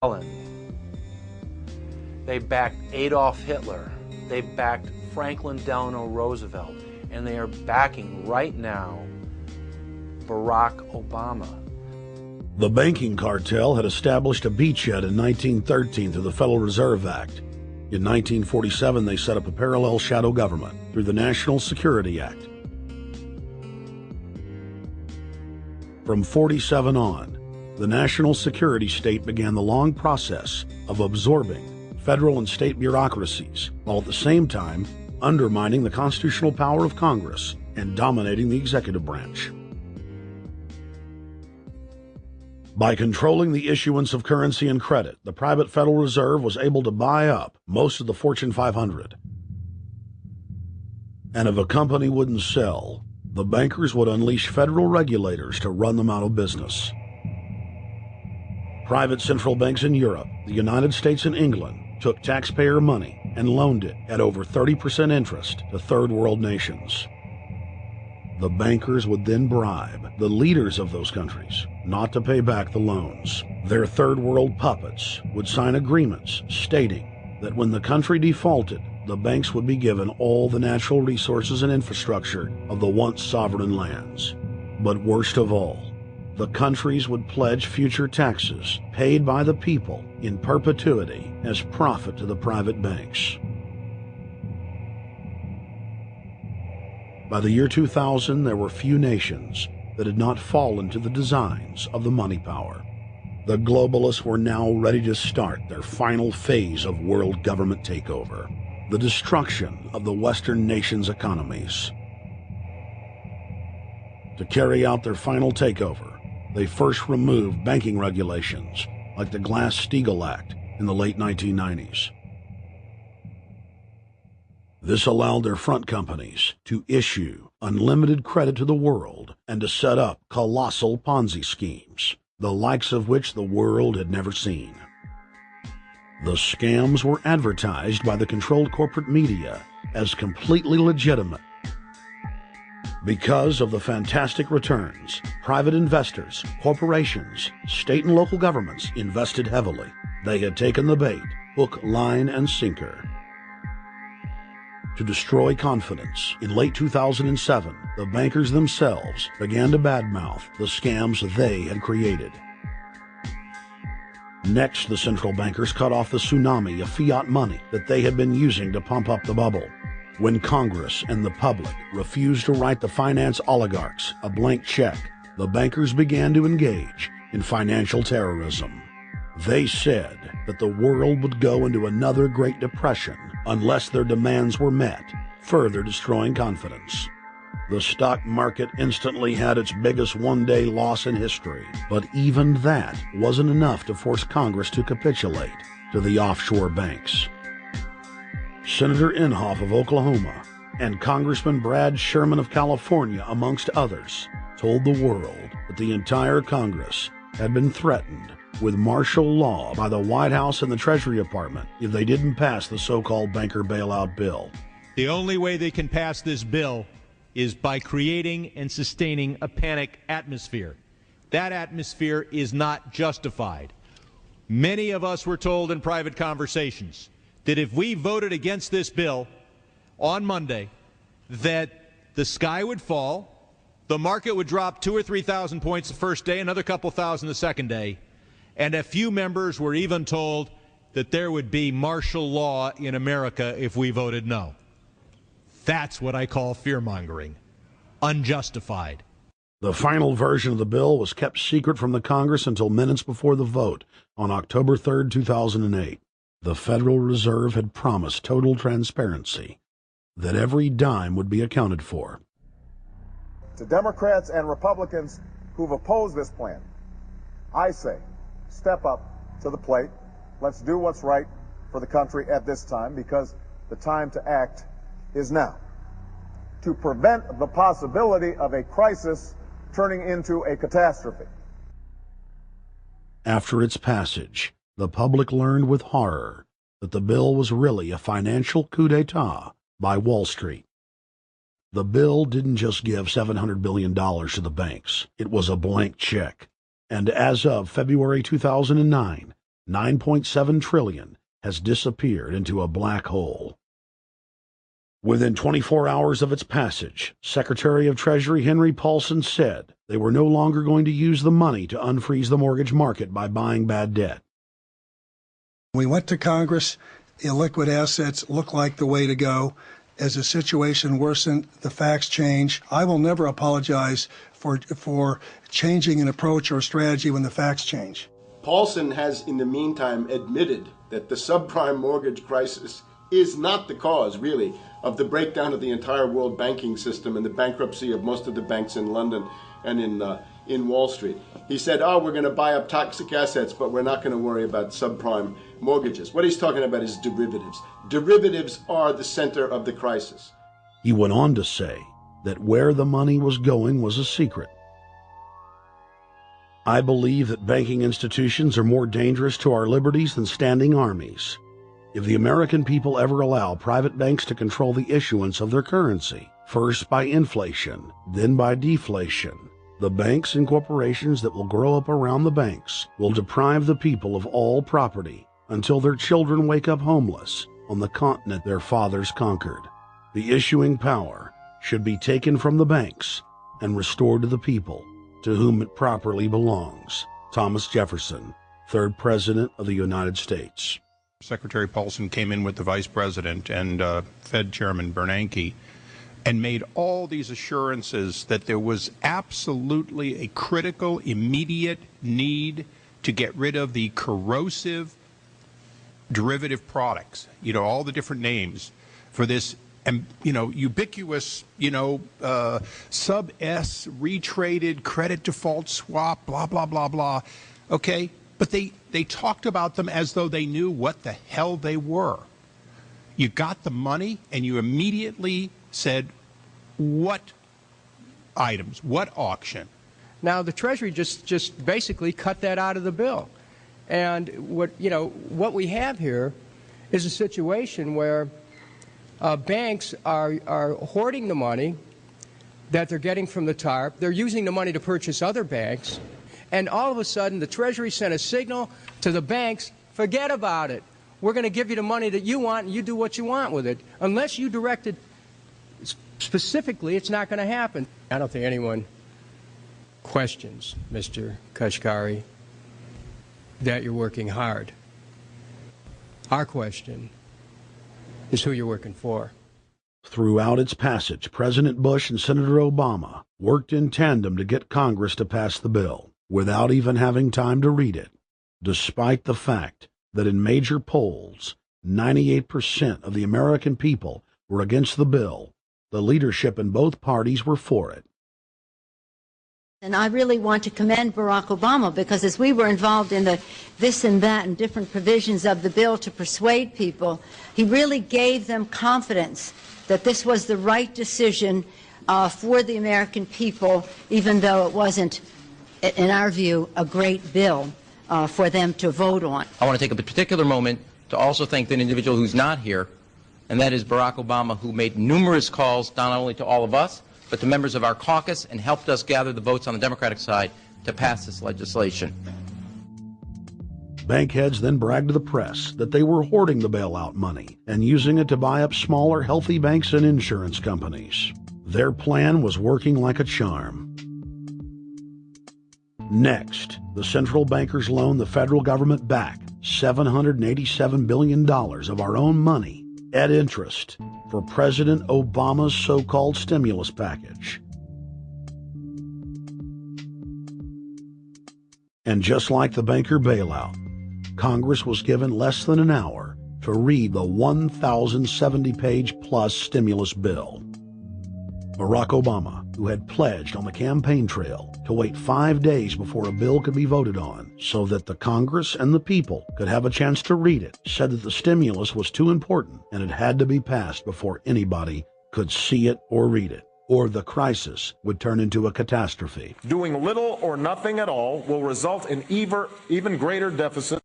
Stalin. They backed Adolf Hitler. They backed Franklin Delano Roosevelt. And they are backing right now Barack Obama. The banking cartel had established a beachhead in 1913 through the Federal Reserve Act. In 1947, they set up a parallel shadow government through the National Security Act. From 47 on, the national security state began the long process of absorbing federal and state bureaucracies, while at the same time undermining the constitutional power of Congress and dominating the executive branch. By controlling the issuance of currency and credit, the private Federal Reserve was able to buy up most of the Fortune 500. And if a company wouldn't sell, the bankers would unleash federal regulators to run them out of business. Private central banks in Europe, the United States, and England took taxpayer money and loaned it at over 30% interest to third world nations. The bankers would then bribe the leaders of those countries not to pay back the loans. Their third world puppets would sign agreements stating that when the country defaulted, the banks would be given all the natural resources and infrastructure of the once sovereign lands. But worst of all, the countries would pledge future taxes paid by the people in perpetuity as profit to the private banks. By the year 2000, there were few nations that had not fallen to the designs of the money power. The globalists were now ready to start their final phase of world government takeover, the destruction of the Western nations' economies. To carry out their final takeover, they first removed banking regulations like the Glass-Steagall Act in the late 1990s. This allowed their front companies to issue unlimited credit to the world and to set up colossal Ponzi schemes, the likes of which the world had never seen. The scams were advertised by the controlled corporate media as completely legitimate. Because of the fantastic returns, private investors, corporations, state and local governments invested heavily. They had taken the bait, hook, line, and sinker. To destroy confidence, in late 2007, the bankers themselves began to badmouth the scams they had created. Next, the central bankers cut off the tsunami of fiat money that they had been using to pump up the bubble. When Congress and the public refused to write the finance oligarchs a blank check, the bankers began to engage in financial terrorism. They said that the world would go into another Great Depression unless their demands were met, further destroying confidence. The stock market instantly had its biggest one-day loss in history, but even that wasn't enough to force Congress to capitulate to the offshore banks. Senator Inhofe of Oklahoma and Congressman Brad Sherman of California, amongst others, told the world that the entire Congress had been threatened with martial law by the White House and the Treasury Department if they didn't pass the so-called banker bailout bill. The only way they can pass this bill is by creating and sustaining a panic atmosphere. That atmosphere is not justified. Many of us were told in private conversations that if we voted against this bill on Monday, that the sky would fall, the market would drop 2,000 or 3,000 points the first day, another couple thousand the second day, and a few members were even told that there would be martial law in America if we voted no. That's what I call fear-mongering. Unjustified. The final version of the bill was kept secret from the Congress until minutes before the vote on October 3, 2008. The Federal Reserve had promised total transparency, that every dime would be accounted for. To Democrats and Republicans who've opposed this plan, I say, step up to the plate. Let's do what's right for the country at this time, because the time to act is now. To prevent the possibility of a crisis turning into a catastrophe. After its passage, the public learned with horror that the bill was really a financial coup d'etat by Wall Street. The bill didn't just give $700 billion to the banks. It was a blank check. And as of February 2009, $9.7 trillion has disappeared into a black hole. Within 24 hours of its passage, Secretary of Treasury Henry Paulson said they were no longer going to use the money to unfreeze the mortgage market by buying bad debt. We went to Congress. Illiquid assets look like the way to go. As the situation worsened, the facts change. I will never apologize for changing an approach or strategy when the facts change. Paulson has, in the meantime, admitted that the subprime mortgage crisis is not the cause, really, of the breakdown of the entire world banking system and the bankruptcy of most of the banks in London and in Wall Street. He said, oh, we're going to buy up toxic assets, but we're not going to worry about subprime mortgages. What he's talking about is derivatives. Derivatives are the center of the crisis. He went on to say that where the money was going was a secret. I believe that banking institutions are more dangerous to our liberties than standing armies. If the American people ever allow private banks to control the issuance of their currency, first by inflation, then by deflation, the banks and corporations that will grow up around the banks will deprive the people of all property until their children wake up homeless on the continent their fathers conquered. The issuing power should be taken from the banks and restored to the people, to whom it properly belongs. Thomas Jefferson, 3rd President of the United States. Secretary Paulson came in with the Vice President and Fed Chairman Bernanke and made all these assurances that there was absolutely a critical, immediate need to get rid of the corrosive derivative products, all the different names for this, ubiquitous, sub-S retraded credit default swap, blah, blah, blah, blah. Okay? But they talked about them as though they knew what the hell they were. You got the money and you immediately said, what items, what auction? Now the Treasury just basically cut that out of the bill. And what we have here is a situation where banks are hoarding the money that they're getting from the TARP. They're using the money to purchase other banks. And all of a sudden, the Treasury sent a signal to the banks, forget about it. We're going to give you the money that you want, and you do what you want with it. Unless you direct it specifically, it's not going to happen. I don't think anyone questions, Mr. Kashkari, that you're working hard. Our question is who you're working for. Throughout its passage, President Bush and Senator Obama worked in tandem to get Congress to pass the bill, without even having time to read it, despite the fact that in major polls, 98% of the American people were against the bill. The leadership in both parties were for it. And I really want to commend Barack Obama, because as we were involved in the this and that and different provisions of the bill to persuade people, he really gave them confidence that this was the right decision for the American people, even though it wasn't, in our view, a great bill for them to vote on. I want to take a particular moment to also thank an individual who's not here, and that is Barack Obama, who made numerous calls not only to all of us, but to members of our caucus, and helped us gather the votes on the Democratic side to pass this legislation. Bank heads then bragged to the press that they were hoarding the bailout money and using it to buy up smaller, healthy banks and insurance companies. Their plan was working like a charm. Next, the central bankers loaned the federal government back $787 billion of our own money at interest for President Obama's so-called stimulus package. And just like the banker bailout, Congress was given less than an hour to read the 1,070-page-plus stimulus bill. Barack Obama, who had pledged on the campaign trail to wait 5 days before a bill could be voted on so that the Congress and the people could have a chance to read it, said that the stimulus was too important and it had to be passed before anybody could see it or read it, or the crisis would turn into a catastrophe. Doing little or nothing at all will result in even greater deficit.